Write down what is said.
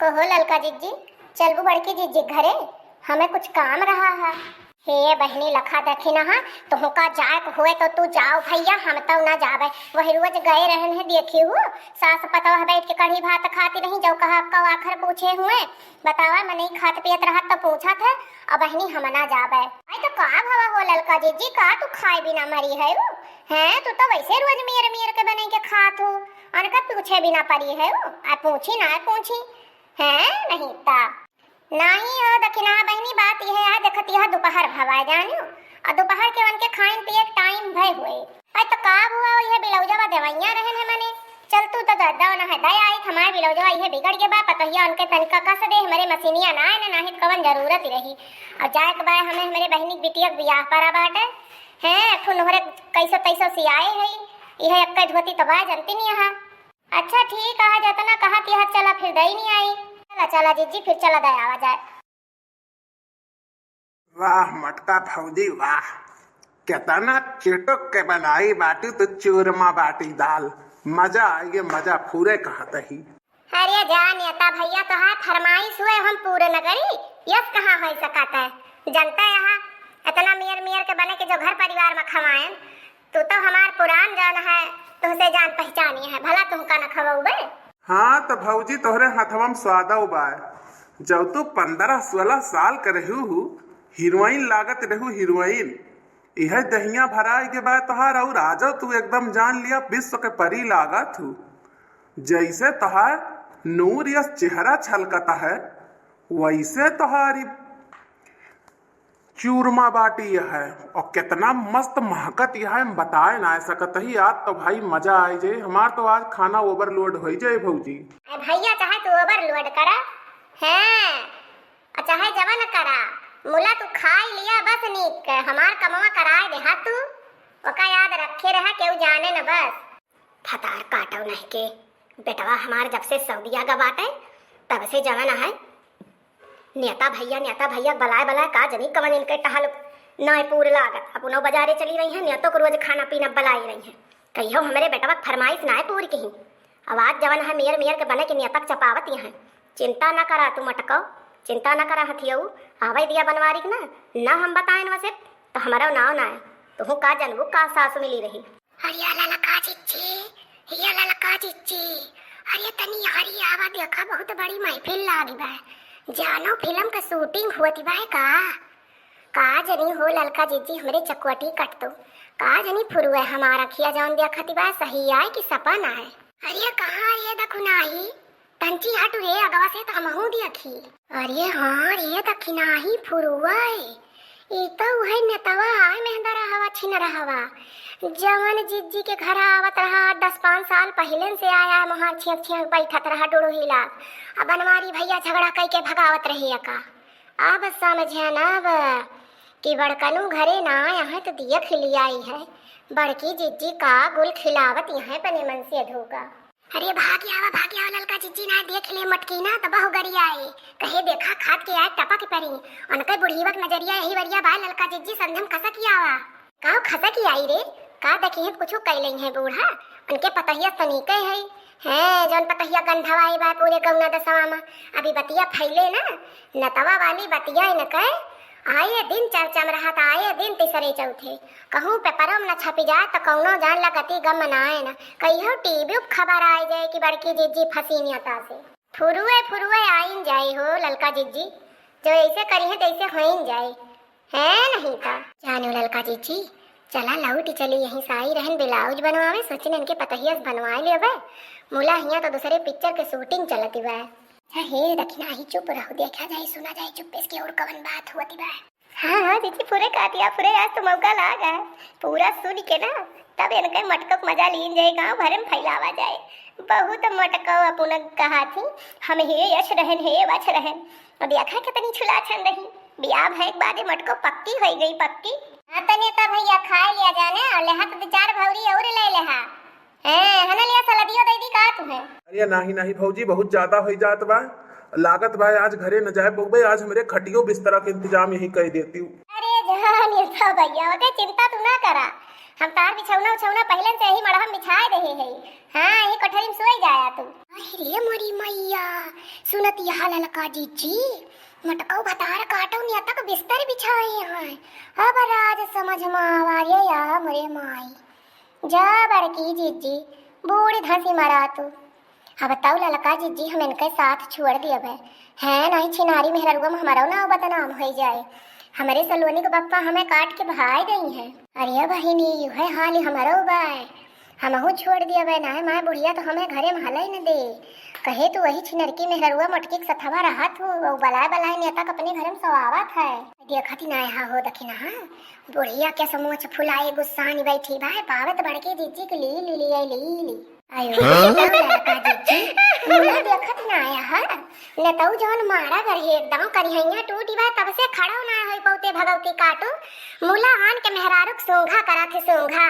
कहो ललका जीजी, चलबू बड़की जीजी घरे, हमें कुछ काम रहा है। हे बहनी लखा देखी ना, तुम का जाए हुए तो तू जाओ भैया, हम तो ना जावे। वही रोज गए रहन है, देखी हूँ सास पता है बैठ के कढ़ी भात खाती नहीं, जो कहा आपका आखिर पूछे हुए बतावा मैं नहीं खात पियत रहा तो पूछा था। अब बहनी हम ना जावे। आई तो का भवा हो ललका जीजी, का तू खाए बिना मरी है वो हैं? तू तो वैसे रोज मेर मेर के बने के खात हो, अनका पूछे बिना परी है वो। आ पूछी ना पूछी है नहीं ता नहीं हो दखिना बहनी। बात यह है देखती है दोपहर भवाए जानो, और दोपहर के वन के खाइन पिए टाइम भय हुए। आई तो का हुआ यह बिलौजवा देवैया रहन है मने। चल तू तो ददा न है दया आई हमारे बिलौजवा यह बिगड़ के बा पतहिया उनके तनका कस दे हमारे मशीनिया ना है ना हित कवन जरूरत रही। और जाए के बाय हमें हमारे बहनी बिटिया बियाह पर बाटे हैं ठुनहरे कैसो तैसो सियाए है यह एक धोती तो बा जनती नहीं है। अच्छा ठीक है जतना कहा कि हर चला फिर दई नहीं आई। चला चला जीजी फिर चला दया आवा जाए। वाह मटका भौजी वाह, कितना चटक के बनाई बाटी तो चूरमा बाटी दाल, मजा आइए मजा पूरे कहते ही। अरे जा नेता भैया तो है फरमाइश हुए हम पूरे न करी, यस कहाँ हो सकता है। जनता यहाँ इतना मेयर मेयर के बने के जो घर परिवार में खवाएं, तो हमार पुरान जान है तुमसे जान पहचानी है, भला तुमका न खवाऊबे। हाँ तो भौजी तोहरे हाथवा में स्वादा उबाए, जब तू 15-16 साल के रहू हीरोइन लागत रहू हीरोइन, यह दहिया भराए के बाद तोहार और राजा तू एकदम जान लिया विश्व के परी लागत हूँ। जैसे तोहार नूर या चेहरा छलकता है वैसे तोहारी चूरमा बाटी है, और कितना मस्त महकत यह है बताए ना सकत ही। आज तो भाई मजा आ जाए, हमार तो आज खाना ओवरलोड हो जाए भौजी। भैया चाहे तू ओवरलोड करा हैं चाहे जवन करा, मुला तू खाई लिया बस नीक के हमार कमवा कराए देहा तू ओका याद रखे रहा केहू जाने न बस। फतार काटो नहीं के बेटवा हमार जब से सऊदिया का बाटे तब से जवन है नेता भैया बलाए का जनी कवन इनके टहल नए पूर लागत अपनो बाजारे चली रही है, नेतो को रोज खाना पीना बलाई रही है। कहियो हमारे बेटवा फरमाइश ना है पूरी कहीं, आवाज जवन है मेयर मेयर के बने के नेता चपावत यहाँ। चिंता न करा तू मटको, चिंता न करा हथियऊ आवे दिया बनवारी ना हम बताएं वैसे तो हमारा नाव ना है तुहू का जनबू का सास मिली रही। अरे ललका चिच्ची अरे तनी हरी आवा देखा बहुत बड़ी महफिल लागी बा, जानो फिल्म का शूटिंग होती बा का जनी हो ललका जीजी हमरे चकवटी कट दो का जनी फुरुए हमारा खिया जान देखती बा सही आए कि सपन आए। अरे कहाँ ये देखो नाही तंची हटू रे अगवा से तो हमहू देखी। अरे हाँ रे दखिनाही फुरुए ई तो वही नेतवा आए मेहंदा हवा छिन रहवा जवन जीजी के घर आवत रहा 10-5 साल पहले से आया वहाँ छेक बैठत रहा डोड़ो हिला। अब बनवारी भैया झगड़ा कई के भगावत रही का। अब समझे ना अब कि बड़कनू घरे ना यहाँ तो दिया खिलियाई है, बड़की जीजी का गुल खिलावत यहाँ बने मन से धोगा। अरे भाग्या ललका जीजी ना देख ले मटकी ना तो बहु गरी आए कहे देखा खाद के आए टपक परी उनके बुढ़ीवक नजरिया यही वरिया बा ललका जीजी संधम खसा किया आवा का खसा की आई रे का देखी है कुछ कैले है बूढ़ा उनके पतहिया तनिके है जौन पतहिया गंधवाई बा पूरे गौना दसवा में अभी बतिया फैले ना नतवा वाली बतिया इनके आए दिन चर्चा में रहा था, आए दिन तीसरे चौथे कहूँ पेपरों में न छपी जाए तो कौनो जान लगती गम मनाए न कहियो टीवी खबर आ जाए कि बड़की जीजी फसीनियता से फुरुए आइन जाए हो ललका जीजी जो ऐसे करी है तैसे होइन जाए है नहीं था। जानो ललका जीजी चला लौट चली यहीं साई रहन ब्लाउज बनवावे सोचने इनके पतहिया बनवाए लेवे मुला हिया तो दूसरे पिक्चर के शूटिंग चलती बा। हे दखिना ही चुप रहो देखा जाए सुना जाए चुप्पे की और कवन बात होती बा। हाँ दीदी पूरे काटिया पूरे आज तो मौका लागा है पूरा सुन के ना तब इनके मटको मजा लीन जाए गाँव भर में फैलावा जाए। बहुत मटको अपन कहा थी हम हे यश रहन हे वच रहन और देखा कितनी छुला छन रही बियाह है एक बार मटको पक्की हो गई पक्की। हाँ तने तो भैया खा लिया जाने और लेहा तो 4 भौरी और ले लेहा हना लिया सलादियो दे दी का तुम्हें। अरे नहीं भौजी बहुत ज्यादा हो जात बा लागत भाई आज घरे न जाए बोबे आज मेरे खटियो बिस्तर के इंतजाम यही कर देती हूँ। अरे जान ये तो भैया ओके चिंता तू ना करा हम तार बिछौना उछौना पहले से ही मड़हम बिछाए रहे है। हाँ यही कोठरी में सोई जाया तू। अरे मोरी मैया सुनत यहाँ ललका जीजी मटकौ भतार काटौ निया तक बिस्तर बिछाए हैं। अब राज समझ में आवा ये या मोरे माई जा बड़की जीजी बूढ़ी धंसी मरा तू। अब बताओ ललका जीजी हम इनके साथ छोड़ दिया है नहीं छिनारी मेहररुआ में हमारा ना बदनाम हो जाए। हमारे सलोनी के पप्पा हमें काट के भाई गई है। अरे बहिनी यू है हाल हमारा बाय हमहू छोड़ दिया बे ना माँ बुढ़िया तो हमें घरे में हल न दे कहे तो वही छिनरकी मेहरुआ मटकी के सथवा रहा थू बलाय बलाय नेता अपने घर में सवावत है देखती ना यहाँ हो दखी ना बुढ़िया के समोच फुलाए गुस्सानी बैठी भाई पावत बड़के जीजी के ली आयो लड़का जीजी मुला देखत ना आया है न तो जौन मारा कर एकदम करिहैया टूटी बा तब से खड़ो ना होई पौते भगवती काटू मुला आन के मेहरारुक सोंघा करा थे सोंघा।